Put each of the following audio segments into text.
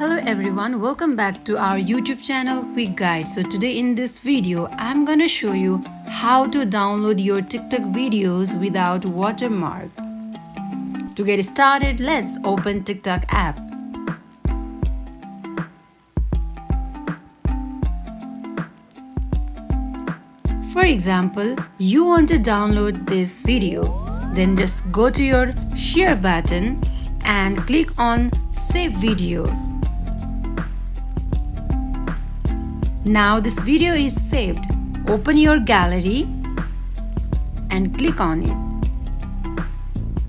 Hello everyone, welcome back to our YouTube channel Quick Guide. So today in this video, I'm gonna show you how to download your TikTok videos without watermark. To get started, let's open TikTok app. For example, you want to download this video, then just go to your share button and click on save video. Now this video is saved. Open your gallery and click on it.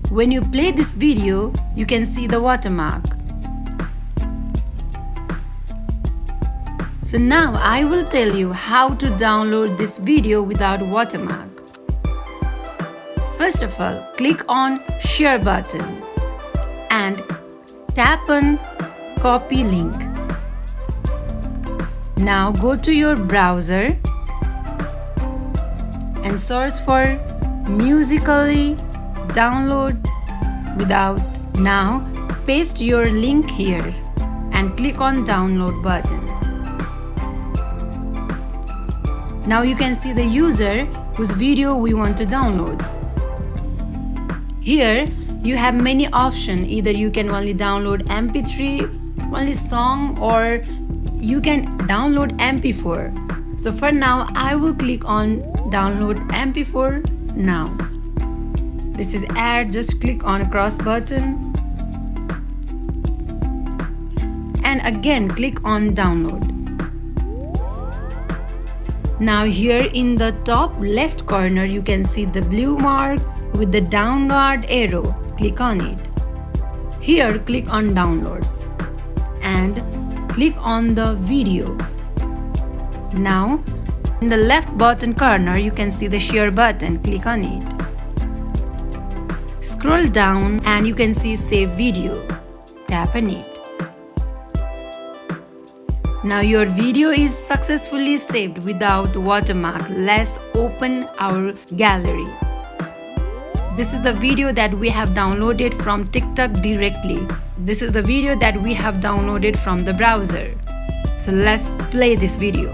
When you play this video, you can see the watermark. So now I will tell you how to download this video without watermark. First of all, click on share button and tap on copy link. Now go to your browser and search for Musical.ly download without. Now paste your link here and click on download button. Now you can see the user whose video we want to download. Here you have many options. Either you can only download MP3, only song, or you can download MP4. So for now, I will click on download MP4 now. This is add, just click on cross button and again click on download. Now here in the top left corner, you can see the blue mark with the downward arrow. Click on it. Here click on downloads and click on the video. Now in the left bottom corner, you can see the share button. Click on it. Scroll down and you can see save video. Tap on it. Now your video is successfully saved without watermark. Let's open our gallery. This is the video that we have downloaded from TikTok directly. This is the video that we have downloaded from the browser. So let's play this video.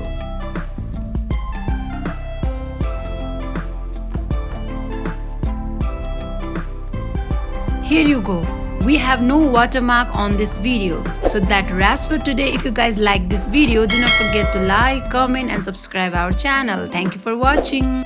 Here you go. We have no watermark on this video. So that wraps for today. If you guys like this video, do not forget to like, comment and subscribe our channel. Thank you for watching.